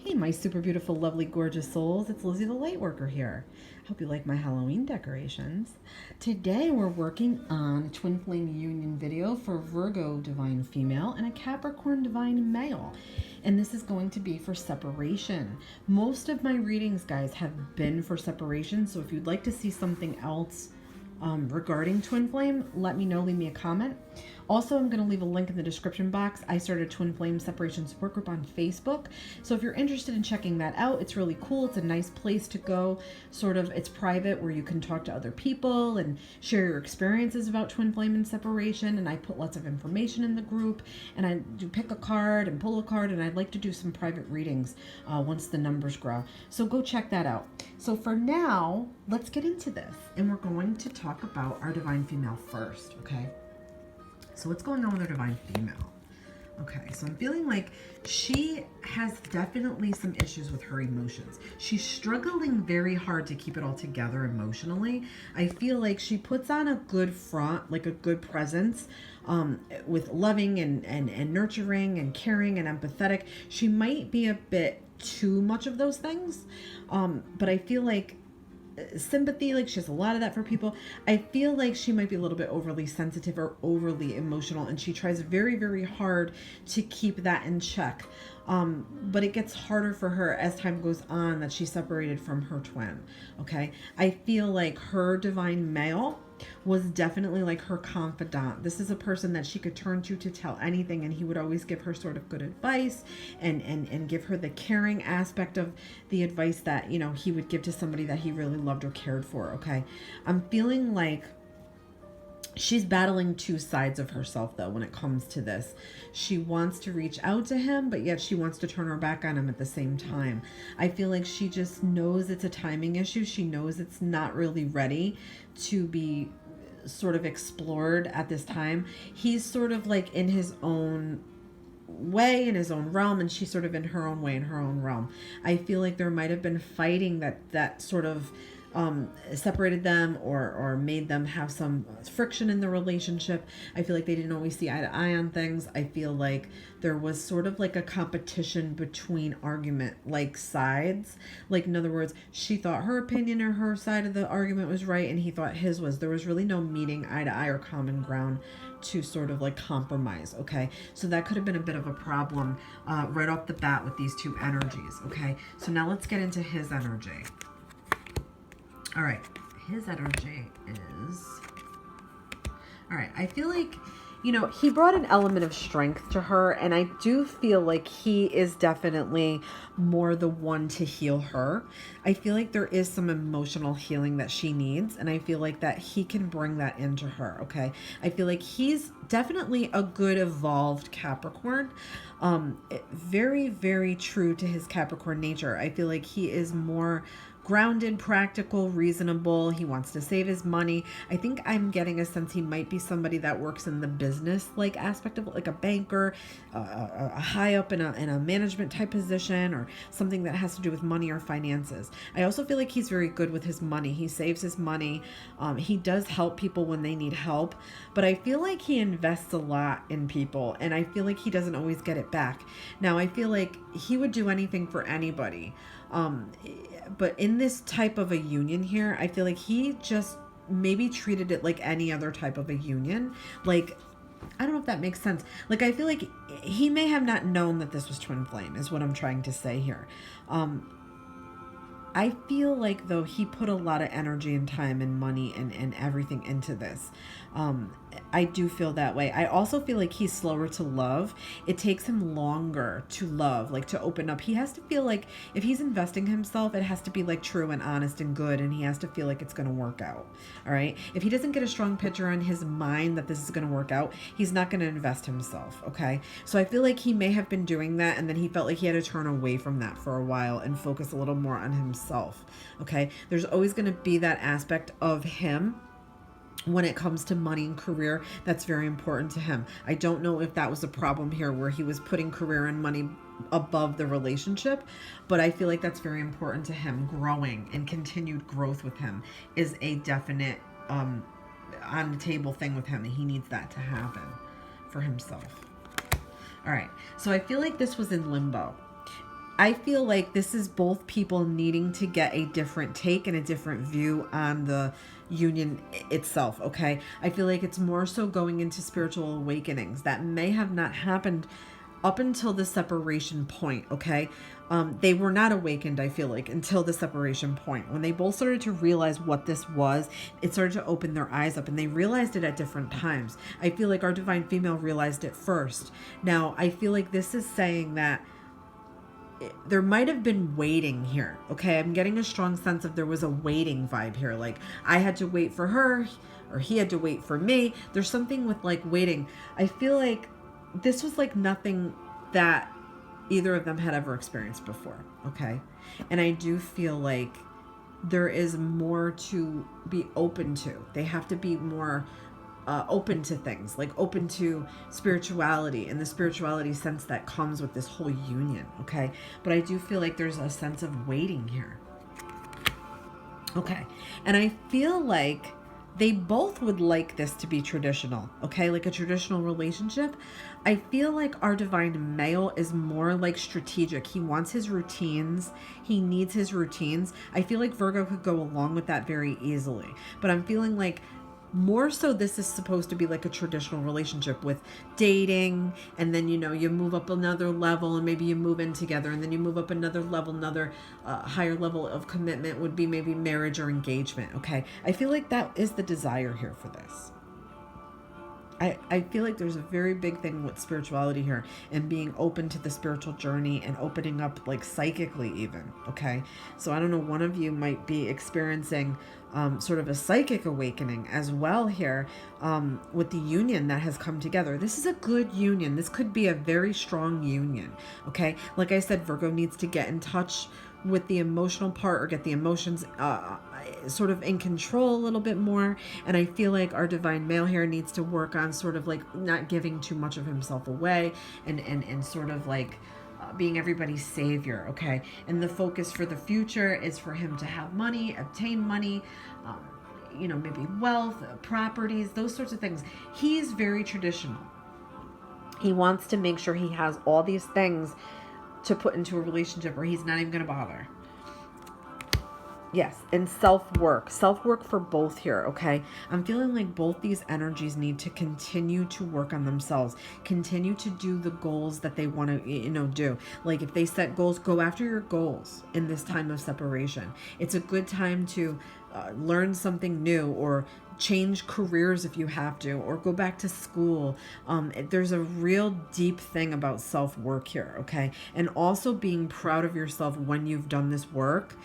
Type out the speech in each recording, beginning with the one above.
Hey, my super beautiful, lovely, gorgeous souls. It's Lizzie the Lightworker here. Hope you like my Halloween decorations. Today we're working on a twin flame union video for Virgo divine female and a Capricorn divine male. And this is going to be for separation. Most of my readings, guys, have been for separation. So if you'd like to see something else regarding twin flame, let me know, leave me a comment. Also, I'm going to leave a link in the description box. I started a twin flame separation support group on Facebook. So if you're interested in checking that out, it's really cool. It's a nice place to go. Sort of, it's private where you can talk to other people and share your experiences about twin flame and separation. And I put lots of information in the group, and I do pick a card and pull a card, and I'd like to do some private readings once the numbers grow. So go check that out. So for now, let's get into this. And we're going to talk about our divine female first, okay? So what's going on with our divine female? Okay, so I'm feeling like she has definitely some issues with her emotions. She's struggling very hard to keep it all together emotionally. I feel like she puts on a good front, like a good presence, with loving and nurturing and caring and empathetic. She might be a bit too much of those things, but I feel like sympathy, like she has a lot of that for people. I feel like she might be a little bit overly sensitive or overly emotional, and she tries very, very hard to keep that in check. But it gets harder for her as time goes on that she's separated from her twin. Okay, I feel like her divine male was definitely like her confidant. This is a person that she could turn to tell anything, and he would always give her sort of good advice and give her the caring aspect of the advice that, you know, he would give to somebody that he really loved or cared for. Okay, I'm feeling like she's battling two sides of herself, though, when it comes to this. She wants to reach out to him, but yet she wants to turn her back on him at the same time. I feel like she just knows it's a timing issue. She knows it's not really ready to be sort of explored at this time. He's sort of like in his own way, in his own realm, and she's sort of in her own way, in her own realm. I feel like there might have been fighting that sort of separated them or made them have some friction in the relationship. I feel like they didn't always see eye to eye on things. I feel like there was sort of like a competition between argument like sides. Like, in other words, she thought her opinion or her side of the argument was right, and he thought his was. There was really no meeting eye to eye or common ground to sort of like compromise. Okay, so that could have been a bit of a problem right off the bat with these two energies. Okay, so now let's get into his energy. All right, his energy is, all right, I feel like, you know, he brought an element of strength to her, and I do feel like he is definitely more the one to heal her. I feel like there is some emotional healing that she needs, and I feel like that he can bring that into her, okay? I feel like he's definitely a good evolved Capricorn. Very, very true to his Capricorn nature. I feel like he is more grounded, practical, reasonable. He wants to save his money. I think I'm getting a sense he might be somebody that works in the business like aspect of it, like a banker, a high up in a management type position, or something that has to do with money or finances. I also feel like he's very good with his money. He saves his money. He does help people when they need help, but I feel like he invests a lot in people, and I feel like he doesn't always get it back. Now, I feel like he would do anything for anybody. But in this type of a union here, I feel like he just maybe treated it like any other type of a union. Like, I don't know if that makes sense. Like, I feel like he may have not known that this was twin flame, is what I'm trying to say here. I feel like, though, he put a lot of energy and time and money and everything into this. I do feel that way. I also feel like he's slower to love. It takes him longer to love, like to open up. He has to feel like if he's investing himself, it has to be like true and honest and good, and he has to feel like it's going to work out. All right. If he doesn't get a strong picture in his mind that this is going to work out, he's not going to invest himself. Okay. So I feel like he may have been doing that, and then he felt like he had to turn away from that for a while and focus a little more on himself. Okay. There's always going to be that aspect of him when it comes to money and career that's very important to him. I don't know if that was a problem here where he was putting career and money above the relationship, but I feel like that's very important to him. Growing and continued growth with him is a definite on the table thing with him, and he needs that to happen for himself. All right, so I feel like this was in limbo. I feel like this is both people needing to get a different take and a different view on the union itself, okay? I feel like it's more so going into spiritual awakenings that may have not happened up until the separation point, okay? They were not awakened, I feel like, until the separation point. When they both started to realize what this was, it started to open their eyes up, and they realized it at different times. I feel like our divine female realized it first. Now, I feel like this is saying that there might have been waiting here, okay? I'm getting a strong sense of there was a waiting vibe here. Like, I had to wait for her, or he had to wait for me. There's something with, like, waiting. I feel like this was, like, nothing that either of them had ever experienced before, okay? And I do feel like there is more to be open to. They have to be more open to things, like open to spirituality and the spirituality sense that comes with this whole union, okay? But I do feel like there's a sense of waiting here. Okay, and I feel like they both would like this to be traditional, okay? Like a traditional relationship. I feel like our divine male is more like strategic. He wants his routines. He needs his routines. I feel like Virgo could go along with that very easily. But I'm feeling like more so this is supposed to be like a traditional relationship with dating, and then, you know, you move up another level and maybe you move in together, and then you move up another level, another higher level of commitment would be maybe marriage or engagement, okay? I feel like that is the desire here for this. I feel like there's a very big thing with spirituality here and being open to the spiritual journey and opening up, like, psychically even, okay? So I don't know, one of you might be experiencing sort of a psychic awakening as well here with the union that has come together. This is a good union. This could be a very strong union, okay? Like I said, Virgo needs to get in touch with the emotional part, or get the emotions sort of in control a little bit more. And I feel like our divine male here needs to work on sort of like not giving too much of himself away, and sort of like being everybody's savior, okay? And the focus for the future is for him to have money, obtain money, you know, maybe wealth, properties, those sorts of things. He's very traditional. He wants to make sure he has all these things to put into a relationship, or he's not even going to bother. Yes, and self-work for both here, okay? I'm feeling like both these energies need to continue to work on themselves, continue to do the goals that they want to, you know, do. Like if they set goals, go after your goals in this time of separation. It's a good time to learn something new, or change careers if you have to, or go back to school. There's a real deep thing about self-work here, okay? And also being proud of yourself when you've done this work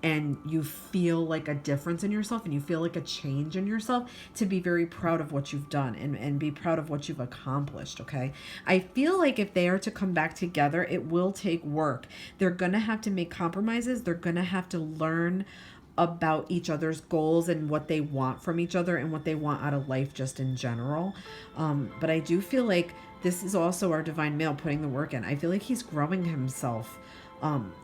and you feel like a difference in yourself and you feel like a change in yourself, to be very proud of what you've done and be proud of what you've accomplished, okay? I feel like if they are to come back together, it will take work. They're going to have to make compromises. They're going to have to learn about each other's goals and what they want from each other and what they want out of life just in general. But I do feel like this is also our divine male putting the work in. I feel like he's growing himself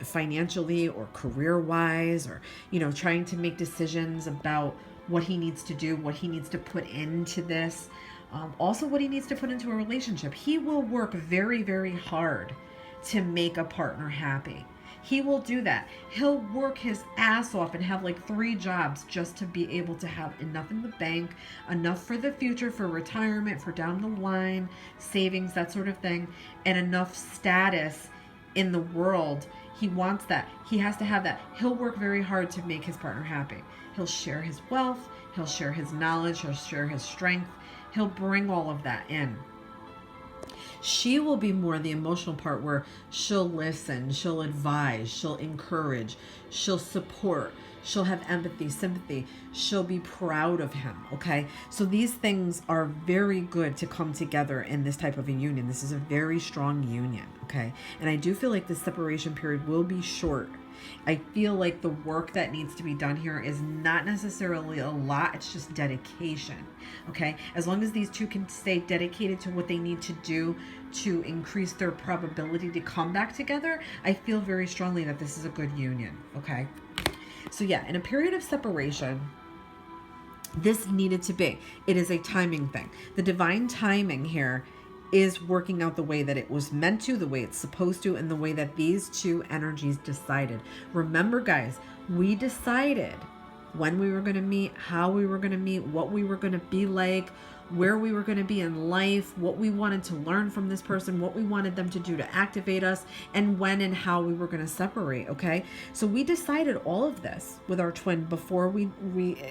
financially or career-wise, or, you know, trying to make decisions about what he needs to do, what he needs to put into this, also what he needs to put into a relationship. He will work very, very hard to make a partner happy. He will do that. He'll work his ass off and have like 3 jobs just to be able to have enough in the bank, enough for the future, for retirement, for down the line, savings, that sort of thing, and enough status in the world. He wants that. He has to have that. He'll work very hard to make his partner happy. He'll share his wealth. He'll share his knowledge. He'll share his strength. He'll bring all of that in. She will be more the emotional part, where she'll listen, she'll advise, she'll encourage, she'll support, she'll have empathy, sympathy, she'll be proud of him, okay? So these things are very good to come together in this type of a union. This is a very strong union, okay? And I do feel like the separation period will be short. I feel like the work that needs to be done here is not necessarily a lot. It's just dedication, okay? As long as these two can stay dedicated to what they need to do to increase their probability to come back together, I feel very strongly that this is a good union, okay? So yeah, in a period of separation, this needed to be. It is a timing thing. The divine timing here is working out the way that it was meant to, the way it's supposed to, and the way that these two energies decided. Remember, guys, we decided when we were going to meet, how we were going to meet, what we were going to be like, where we were going to be in life, what we wanted to learn from this person, what we wanted them to do to activate us, and when and how we were going to separate, okay? So we decided all of this with our twin before we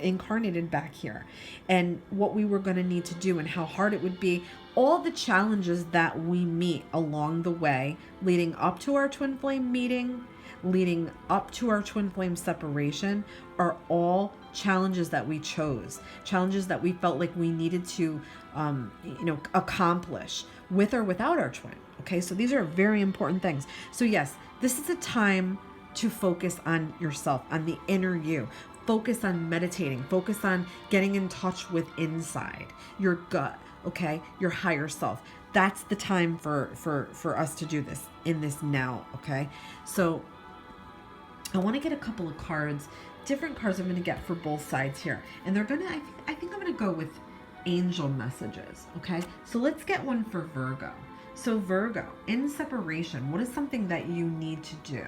incarnated back here, and what we were going to need to do and how hard it would be, all the challenges that we meet along the way, leading up to our twin flame meeting, leading up to our twin flame separation, are all challenges that we chose, challenges that we felt like we needed to, accomplish with or without our twin. Okay, so these are very important things. So yes, this is a time to focus on yourself, on the inner you. Focus on meditating. Focus on getting in touch with inside, your gut. Okay, your higher self. That's the time for us to do this in this now. Okay, so I want to get a couple of cards, different cards I'm going to get for both sides here. And they're going to, I think I'm going to go with angel messages. Okay. So let's get one for Virgo. So Virgo, in separation, what is something that you need to do?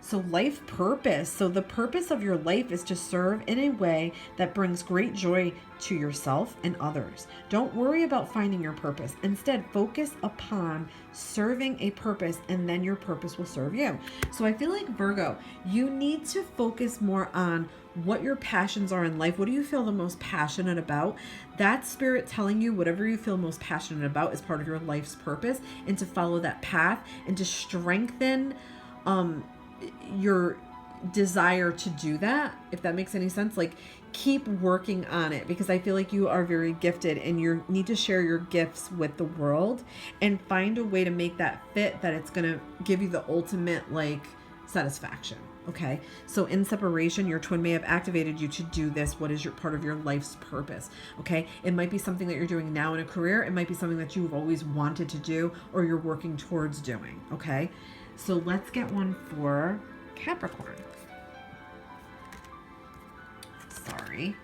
So life purpose. So the purpose of your life is to serve in a way that brings great joy to yourself and others. Don't worry about finding your purpose. Instead, focus upon serving a purpose, and then your purpose will serve you. So I feel like Virgo, you need to focus more on what your passions are in life. What do you feel the most passionate about? That's spirit telling you whatever you feel most passionate about is part of your life's purpose, and to follow that path and to strengthen your desire to do that, if that makes any sense. Like, keep working on it, because I feel like you are very gifted and you need to share your gifts with the world and find a way to make that fit, that it's going to give you the ultimate like satisfaction. Okay, so in separation, your twin may have activated you to do this. What is your part of your life's purpose? Okay, it might be something that you're doing now in a career. It might be something that you've always wanted to do or you're working towards doing. Okay, so let's get one for Capricorn. Sorry.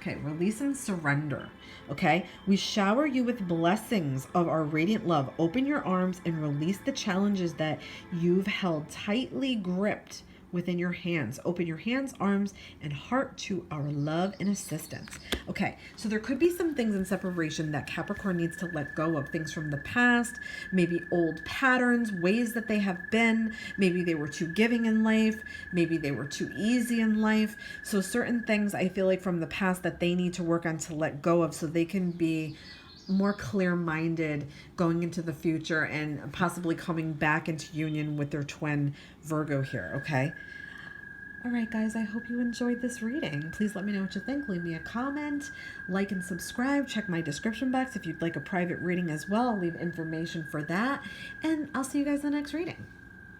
Okay, release and surrender. Okay, we shower you with blessings of our radiant love. Open your arms and release the challenges that you've held tightly gripped within your hands. Open your hands, arms, and heart to our love and assistance. Okay, so there could be some things in separation that Capricorn needs to let go of. Things from the past, maybe old patterns, ways that they have been. Maybe they were too giving in life. Maybe they were too easy in life. So certain things I feel like from the past that they need to work on to let go of, so they can be more clear-minded going into the future and possibly coming back into union with their twin Virgo here. Okay. All right, guys, I hope you enjoyed this reading. Please let me know what you think. Leave me a comment, like and subscribe. Check my description box if you'd like a private reading as well. I'll leave information for that. And I'll see you guys in the next reading.